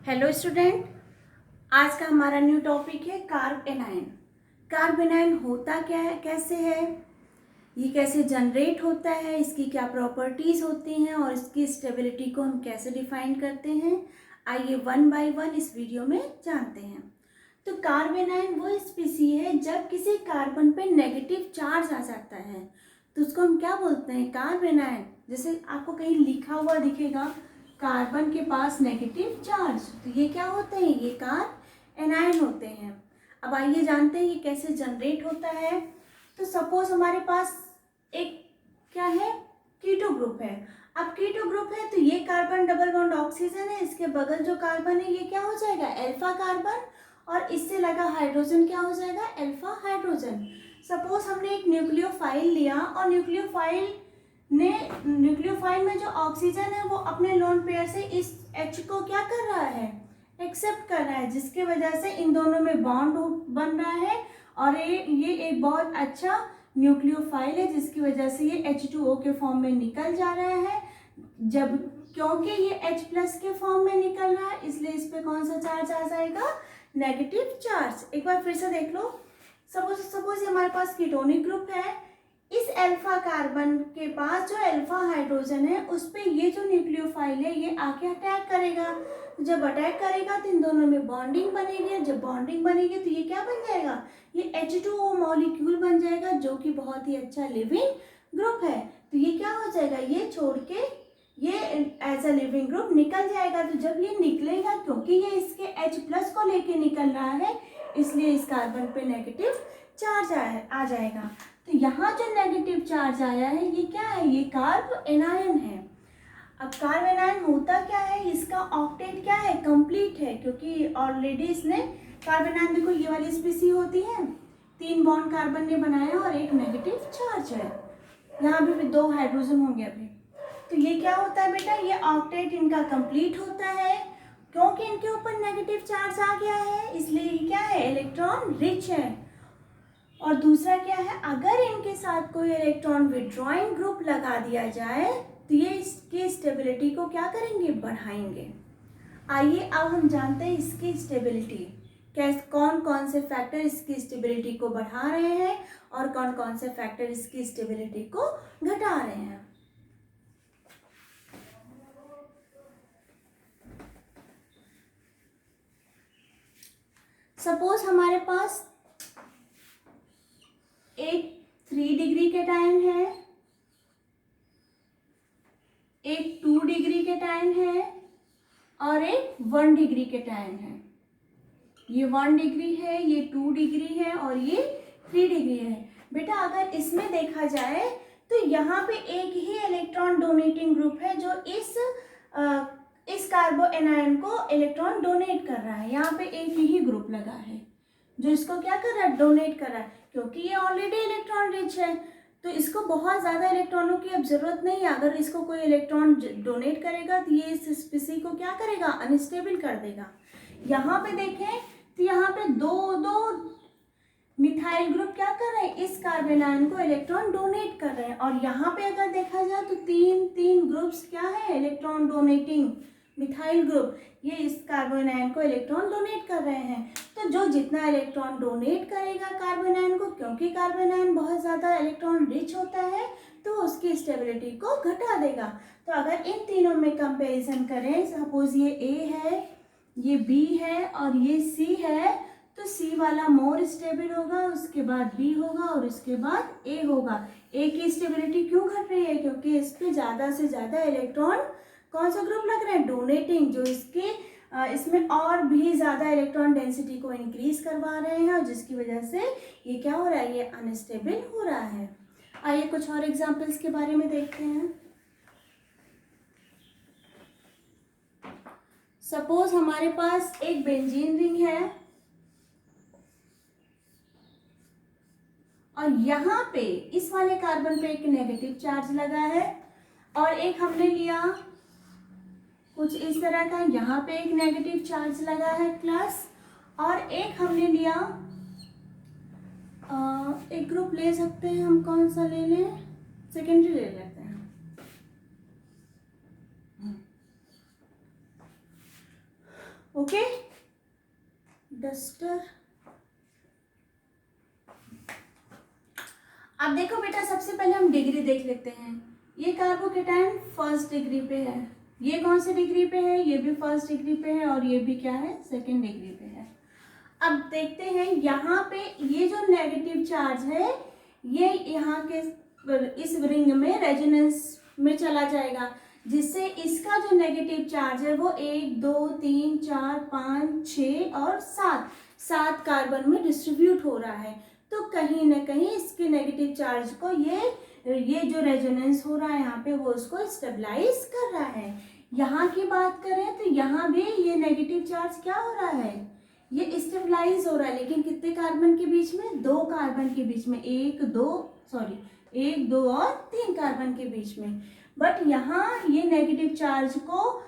Hello student, आज का हमारा न्यू टॉपिक है कार्ब एनायन। कार्ब एनायन होता क्या है, कैसे है, ये कैसे जनरेट होता है, इसकी क्या प्रॉपर्टीज़ होती हैं और इसकी स्टेबिलिटी को हम कैसे डिफाइन करते हैं। आइए वन बाय वन इस वीडियो में जानते हैं। तो कार्ब एनायन वो स्पीसी है जब किसी कार्बन पे नेगेटिव चार्ज आ जाता है तो उसको हम क्या बोलते हैं, कार्ब एनायन। जैसे आपको कहीं लिखा हुआ दिखेगा कार्बन के पास नेगेटिव चार्ज, तो ये क्या होते हैं, ये कार्ब एनायन होते हैं। अब आइए जानते हैं ये कैसे जनरेट होता है। तो सपोज हमारे पास एक क्या है, कीटो ग्रुप है। अब कीटो ग्रुप है तो ये कार्बन डबल बॉन्ड ऑक्सीजन है, इसके बगल जो कार्बन है ये क्या हो जाएगा, एल्फा कार्बन, और इससे लगा हाइड्रोजन क्या हो जाएगा, एल्फा हाइड्रोजन। सपोज हमने एक न्यूक्लियोफाइल लिया और न्यूक्लियोफाइल में जो ऑक्सीजन है वो अपने लोन पेयर से इस H को क्या कर रहा है, एक्सेप्ट कर रहा है, जिसके वजह से इन दोनों में बॉन्ड बन रहा है और ये एक बहुत अच्छा न्यूक्लियोफाइल है, जिसकी वजह से ये H2O के फॉर्म में निकल जा रहा है। जब क्योंकि ये H प्लस के फॉर्म में निकल रहा है इसलिए इस पे कौन सा चार्ज आ जाएगा, नेगेटिव चार्ज। एक बार फिर से देख लो। सपोज हमारे पास कीटोनिक ग्रुप है, इस अल्फा कार्बन के पास जो अल्फा हाइड्रोजन है उस पे ये जो न्यूक्लियोफाइल है ये आके अटैक करेगा। जब अटैक करेगा तो इन दोनों में बॉन्डिंग बनेगी, जब बॉन्डिंग बनेगी तो ये क्या बन जाएगा, ये H2O मॉलिक्यूल बन जाएगा, जो कि बहुत ही अच्छा लिविंग ग्रुप है। तो ये क्या हो जाएगा, ये छोड़ के ये एज अ लिविंग ग्रुप निकल जाएगा। तो जब ये निकलेगा, क्योंकि ये इसके H प्लस को लेके निकल रहा है इसलिए इस कार्बन पे नेगेटिव चार्ज आ जाएगा। तो यहाँ जो नेगेटिव चार्ज आया है ये क्या है, ये कार्ब एनायन है। अब कार्ब एनायन होता क्या है, इसका ऑक्टेट क्या है, कंप्लीट है, क्योंकि ऑलरेडी इसने कार्ब एनायन, देखो ये वाली स्पीसी होती है, 3 बॉन्ड कार्बन ने बनाया और एक नेगेटिव चार्ज है, यहाँ भी 2 हाइड्रोजन होंगे अभी। तो ये क्या होता है बेटा, ये ऑक्टेट इनका कंप्लीट होता है, क्योंकि इनके ऊपर नेगेटिव चार्ज आ गया है इसलिए ये क्या है, इलेक्ट्रॉन रिच है। और दूसरा क्या है, अगर इनके साथ कोई इलेक्ट्रॉन विड्रॉइंग ग्रुप लगा दिया जाए तो ये इसकी स्टेबिलिटी को क्या करेंगे, बढ़ाएंगे। आइए अब हम जानते हैं इसकी स्टेबिलिटी, कौन कौन से फैक्टर इसकी स्टेबिलिटी को बढ़ा रहे हैं और कौन कौन से फैक्टर इसकी स्टेबिलिटी को घटा रहे हैं। सपोज हमारे पास एक 3 डिग्री कैटायन है, एक 2 डिग्री कैटायन है और एक 1 डिग्री कैटायन है। ये 1 डिग्री है, ये 2 डिग्री है और ये 3 डिग्री है। बेटा अगर इसमें देखा जाए तो यहाँ पे एक ही इलेक्ट्रॉन डोनेटिंग ग्रुप है जो इस कार्बो एनायन को इलेक्ट्रॉन डोनेट कर रहा है। यहाँ पे एक ही ग्रुप लगा है जो इसको क्या कर रहा है, डोनेट कर रहा है, क्योंकि ये ऑलरेडी इलेक्ट्रॉन रिच है तो इसको बहुत ज़्यादा इलेक्ट्रॉनों की अब ज़रूरत नहीं है। अगर इसको कोई इलेक्ट्रॉन डोनेट करेगा तो ये इस स्पीसी को क्या करेगा, अनस्टेबल कर देगा। यहाँ पे देखें तो यहाँ पे दो मिथाइल ग्रुप क्या कर रहे हैं, इस कार्बन आयन को इलेक्ट्रॉन डोनेट कर रहे हैं। और यहाँ पे अगर देखा जाए तो तीन ग्रुप्स क्या है, इलेक्ट्रॉन डोनेटिंग मिथाइल ग्रुप, ये इस कार्बन आयन को इलेक्ट्रॉन डोनेट कर रहे हैं। तो जो जितना इलेक्ट्रॉन डोनेट करेगा कार्बन आयन को, क्योंकि कार्बन आयन बहुत ज़्यादा इलेक्ट्रॉन रिच होता है तो उसकी स्टेबिलिटी को घटा देगा। तो अगर इन तीनों में कंपेरिजन करें, सपोज ये A है, ये B है और ये C है, तो C वाला मोर स्टेबल होगा, उसके बाद B होगा और उसके बाद A होगा। A की स्टेबिलिटी क्यों घट रही है, क्योंकि इस पे ज़्यादा से ज़्यादा इलेक्ट्रॉन कौन सा ग्रुप लग रहा है, डोनेटिंग, जो इसमें और भी ज़्यादा इलेक्ट्रॉन डेंसिटी को इंक्रीज करवा रहे हैं और जिसकी वजह से ये क्या हो रहा है, ये अनस्टेबल हो रहा है। आइए कुछ और एग्जाम्पल्स के बारे में देखते हैं। सपोज हमारे पास एक बेंजीन रिंग है और यहाँ पे इस वाले कार्बन पे एक नेगेटिव चार्ज लगा है और एक हमने लिया कुछ इस तरह का, यहाँ पे एक नेगेटिव चार्ज लगा है प्लस, और एक हमने लिया एक ग्रुप ले सकते हैं हम, कौन सा ले लें, सेकेंडरी ले लेते हैं। Okay, duster. अब देखो बेटा, सबसे पहले हम डिग्री देख लेते हैं। ये कार्बोकेटायन फर्स्ट डिग्री पे है, ये कौन सी डिग्री पे है, ये भी फर्स्ट डिग्री पे है, और ये भी क्या है, सेकेंड डिग्री पे है। अब देखते हैं यहाँ पे ये जो नेगेटिव चार्ज है ये यहाँ के इस रिंग में रेजोनेंस में चला जाएगा, जिससे इसका जो नेगेटिव चार्ज है वो 1 2 3 4 5 6 और 7 कार्बन में डिस्ट्रीब्यूट हो रहा है। तो कहीं ना कहीं इसके नेगेटिव चार्ज को ये जो रेजोनेंस हो रहा है यहाँ पे वो उसको स्टेबलाइज कर रहा है। यहाँ की बात करें तो यहाँ भी ये नेगेटिव चार्ज क्या हो रहा है, ये स्टेबलाइज हो रहा है, लेकिन कितने कार्बन के बीच में, 2 कार्बन के बीच में, 1 2 और 3 कार्बन के बीच में। बट यहाँ ये नेगेटिव चार्ज को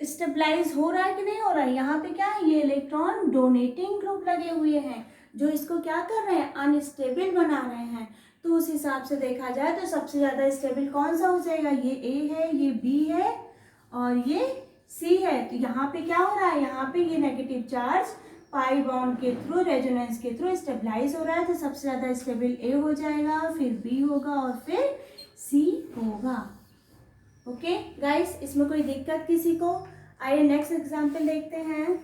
स्टेबलाइज हो रहा है कि नहीं हो रहा है, यहाँ पे क्या है, ये इलेक्ट्रॉन डोनेटिंग ग्रुप लगे हुए हैं जो इसको क्या कर रहे हैं, अनस्टेबल बना रहे हैं। तो उस हिसाब से देखा जाए तो सबसे ज़्यादा स्टेबल कौन सा हो जाएगा, ये ए है, ये बी है और ये सी है। तो यहाँ पे क्या हो रहा है, यहाँ पे ये नेगेटिव चार्ज पाई बॉन्ड के थ्रू, रेजोनेंस के थ्रू स्टेबलाइज हो रहा है। तो सबसे ज़्यादा स्टेबल ए हो जाएगा, फिर बी होगा और फिर सी होगा। ओके गाइस, इसमें कोई दिक्कत किसी को? आइए नेक्स्ट एग्जाम्पल देखते हैं।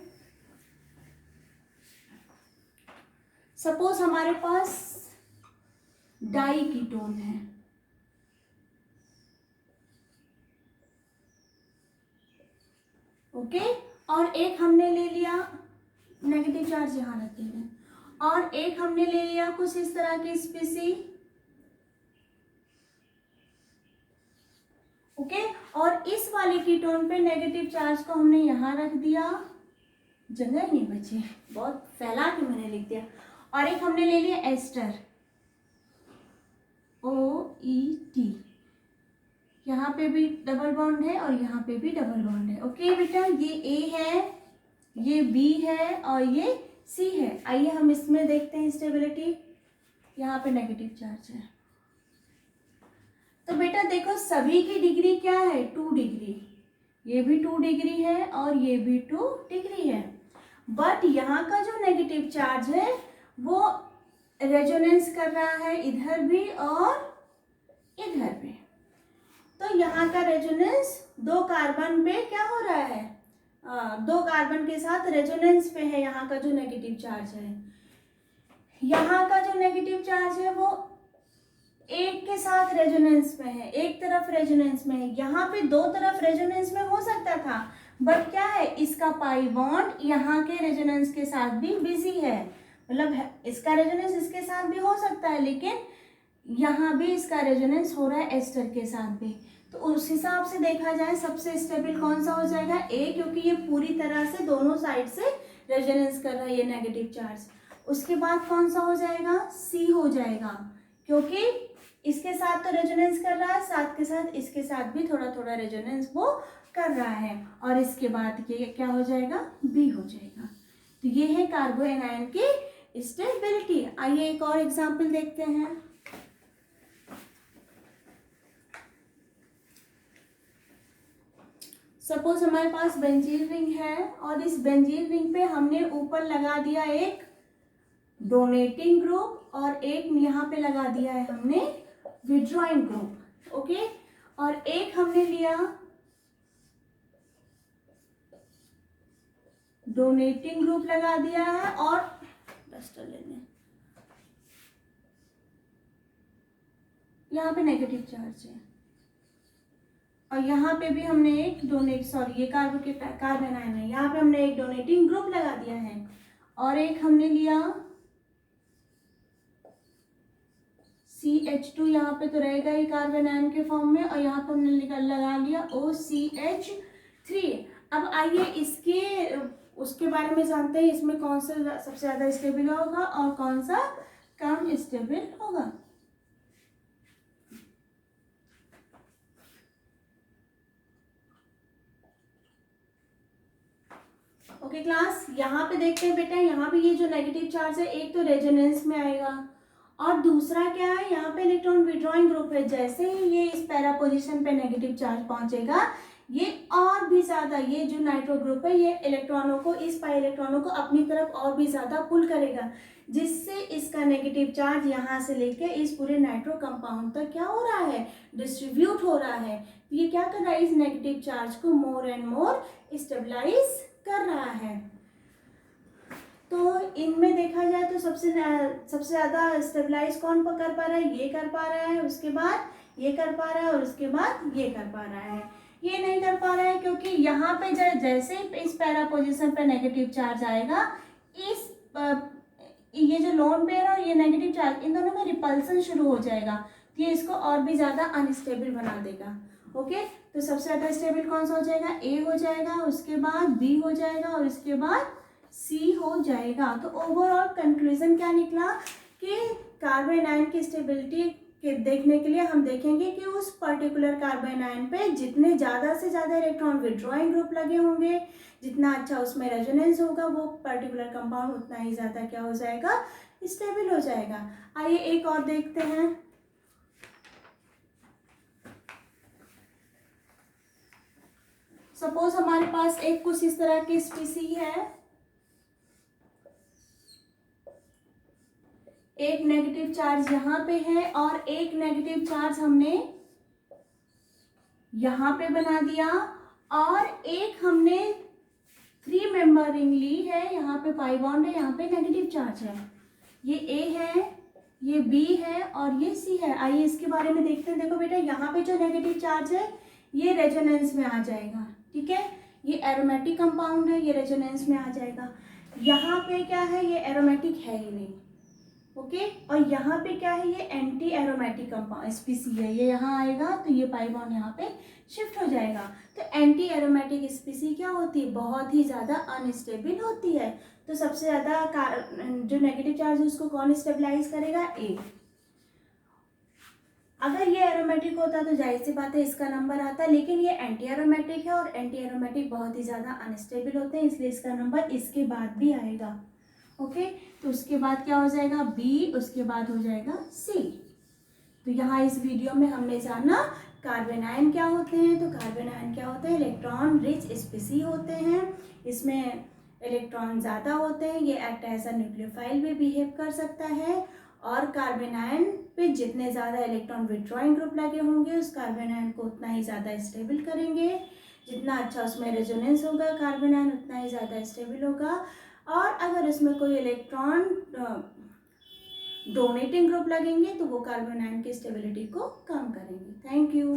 सपोज हमारे पास डाई कीटोन है, ओके, और एक हमने ले लिया, नेगेटिव चार्ज यहाँ रखते हैं, और एक हमने ले लिया कुछ इस तरह की स्पीसी, ओके, और इस वाले कीटोन पे नेगेटिव चार्ज को हमने यहाँ रख दिया, जगह नहीं बची, बहुत फैला के मैंने लिख दिया। और एक हमने ले लिया एस्टर, OET, यहाँ पे भी डबल बॉन्ड है और यहाँ पे भी डबल बॉन्ड है। ओके बेटा, ये A है, ये B है और ये C है। आइए हम इसमें देखते हैं स्टेबिलिटी। यहाँ पे नेगेटिव चार्ज है, तो बेटा देखो सभी की डिग्री क्या है, 2 डिग्री, ये भी 2 डिग्री है और ये भी 2 डिग्री है। बट यहाँ का जो नेगेटिव चार्ज है वो रेजोनेंस कर रहा है इधर भी और इधर भी। तो यहाँ का रेजोनेंस 2 कार्बन पे क्या हो रहा है, 2 कार्बन के साथ रेजोनेंस पे है। यहाँ का जो नेगेटिव चार्ज है, यहाँ का जो नेगेटिव चार्ज है वो एक के साथ रेजोनेंस में है, एक तरफ रेजोनेंस में है। यहाँ पे 2 तरफ रेजोनेंस में हो सकता था, बट क्या है, इसका पाई बॉन्ड यहाँ के रेजोनेंस के साथ भी बिजी है, मतलब इसका रेजोनेंस इसके साथ भी हो सकता है, लेकिन यहाँ भी इसका रेजोनेंस हो रहा है एस्टर के साथ भी। तो उस हिसाब से देखा जाए सबसे स्टेबल कौन सा हो जाएगा, ए, क्योंकि ये पूरी तरह से दोनों साइड से रेजोनेंस कर रहा है ये नेगेटिव चार्ज। उसके बाद कौन सा हो जाएगा, सी हो जाएगा, क्योंकि इसके साथ तो रेजोनेंस कर रहा है, साथ के साथ इसके साथ भी थोड़ा थोड़ा रेजोनेंस वो कर रहा है। और इसके बाद ये क्या हो जाएगा, बी हो जाएगा। तो ये है कार्बो एनायन की स्टेबिलिटी। आइए एक और एग्जांपल देखते हैं। सपोज हमारे पास बेंजीन रिंग है और इस बेंजीन रिंग पे हमने ऊपर लगा दिया एक डोनेटिंग ग्रुप और एक यहाँ पे लगा दिया है हमने विड्रॉइंग ग्रुप, ओके, और एक हमने लिया डोनेटिंग ग्रुप लगा दिया है और डस्टर लेने, यहाँ पे नेगेटिव चार्ज है, और यहाँ पे भी हमने एक ये कार्बन आयन है, यहाँ पे हमने एक डोनेटिंग ग्रुप लगा दिया है, और एक हमने लिया CH2, यहाँ पे तो रहेगा ही कार्बन आयन के फॉर्म में, और यहाँ पे हमने लगा लिया OCH3। अब आइए इसके उसके बारे में जानते हैं, इसमें कौन सा सबसे ज़्यादा स्टेबल होगा और कौन सा कम स्टेबल होगा। ओके क्लास, यहाँ पे देखते हैं बेटा, यहाँ पे ये जो नेगेटिव चार्ज है एक तो रेजोनेंस में आएगा और दूसरा क्या है, यहाँ पे इलेक्ट्रॉन विड्रॉइंग ग्रुप है। जैसे ही ये इस पैरा पोजीशन पे नेगेटिव चार्ज पहुंचेगा ये और भी ज़्यादा, ये जो नाइट्रो ग्रुप है ये इलेक्ट्रॉनों को, इस पाई इलेक्ट्रॉनों को अपनी तरफ और भी ज़्यादा पुल करेगा, जिससे इसका नेगेटिव चार्ज यहाँ से लेके इस पूरे नाइट्रो कंपाउंड तक क्या हो रहा है, डिस्ट्रीब्यूट हो रहा है। तो ये क्या कर रहा है, इस नेगेटिव चार्ज को मोर एंड मोर स्टेबलाइज कर रहा है। तो इनमें देखा जाए तो सबसे ज़्यादा स्टेबलाइज कौन कर पा रहा है, ये कर पा रहा है, उसके बाद ये कर पा रहा है और उसके बाद ये कर पा रहा है। ये नहीं कर पा रहा है क्योंकि यहाँ पे जैसे इस पैरा पोजीशन पे नेगेटिव चार्ज आएगा, इस ये जो लोन पेयर और ये नेगेटिव चार्ज, इन दोनों में रिपल्सन शुरू हो जाएगा, तो ये इसको और भी ज़्यादा अनस्टेबल बना देगा। ओके, तो सबसे ज़्यादा स्टेबल कौन सा हो जाएगा, ए हो जाएगा, उसके बाद बी हो जाएगा और उसके बाद सी हो जाएगा। तो ओवरऑल कंक्लूजन क्या निकला कि कार्बन आयन की स्टेबिलिटी के देखने के लिए हम देखेंगे कि उस पर्टिकुलर कार्बन आयन पे जितने ज़्यादा से ज़्यादा इलेक्ट्रॉन विड्रॉइंग ग्रुप लगे होंगे, जितना अच्छा उसमें रेजोनेंस होगा, वो पर्टिकुलर कंपाउंड उतना ही ज़्यादा क्या हो जाएगा, स्टेबल हो जाएगा। आइए एक और देखते हैं। सपोज हमारे पास एक कुछ इस तरह की स्पीसी है, एक नेगेटिव चार्ज यहाँ पे है और एक नेगेटिव चार्ज हमने यहाँ पे बना दिया, और एक हमने 3 मेंबर रिंग ली है, यहाँ पे पाई बॉन्ड है, यहाँ पे नेगेटिव चार्ज है, ये ए है, ये बी है और ये सी है। आइए इसके बारे में देखते हैं। देखो बेटा, यहाँ पे जो नेगेटिव चार्ज है ये रेजोनेंस में आ जाएगा, ठीक है, ये एरोमेटिक कंपाउंड है, ये रेजोनेंस में आ जाएगा। यहाँ पे क्या है, ये एरोमेटिक है ही नहीं, ओके, और यहाँ पे क्या है, ये एंटी एरोमेटिक कंपाउंड स्पीसी है, ये यहाँ आएगा तो ये पाई बॉन्ड यहाँ पे शिफ्ट हो जाएगा। तो एंटी एरोमेटिक स्पीसी क्या होती है, बहुत ही ज़्यादा अनस्टेबल होती है। तो सबसे ज़्यादा जो नेगेटिव चार्ज है उसको कौन स्टेबलाइज करेगा, ए। अगर ये एरोमेटिक होता तो जाहिर सी बात है इसका नंबर आता, लेकिन ये एंटी एरोमेटिक है और एंटी एरोमेटिक बहुत ही ज़्यादा अनस्टेबल होते हैं, इसलिए इसका नंबर इसके बाद भी आएगा। ओके, तो उसके बाद क्या हो जाएगा, बी, उसके बाद हो जाएगा सी। तो यहाँ इस वीडियो में हमने जाना कार्बन आयन क्या होते हैं। तो कार्बन आयन क्या होते हैं, इलेक्ट्रॉन रिच स्पीसी होते हैं, इसमें इलेक्ट्रॉन ज़्यादा होते हैं, ये एक्ट एज अ न्यूक्लियोफाइल भी बिहेव कर सकता है, और कार्बन आयन पे जितने ज़्यादा इलेक्ट्रॉन विड्रॉइंग ग्रुप लगे होंगे उस कार्बन आयन को उतना ही ज़्यादा स्टेबल करेंगे, जितना अच्छा उसमें रेजोनेंस होगा कार्बन आयन उतना ही ज़्यादा स्टेबल होगा, और अगर इसमें कोई इलेक्ट्रॉन डोनेटिंग ग्रुप लगेंगे तो वो कार्बन आयन की स्टेबिलिटी को कम करेंगे। Thank you.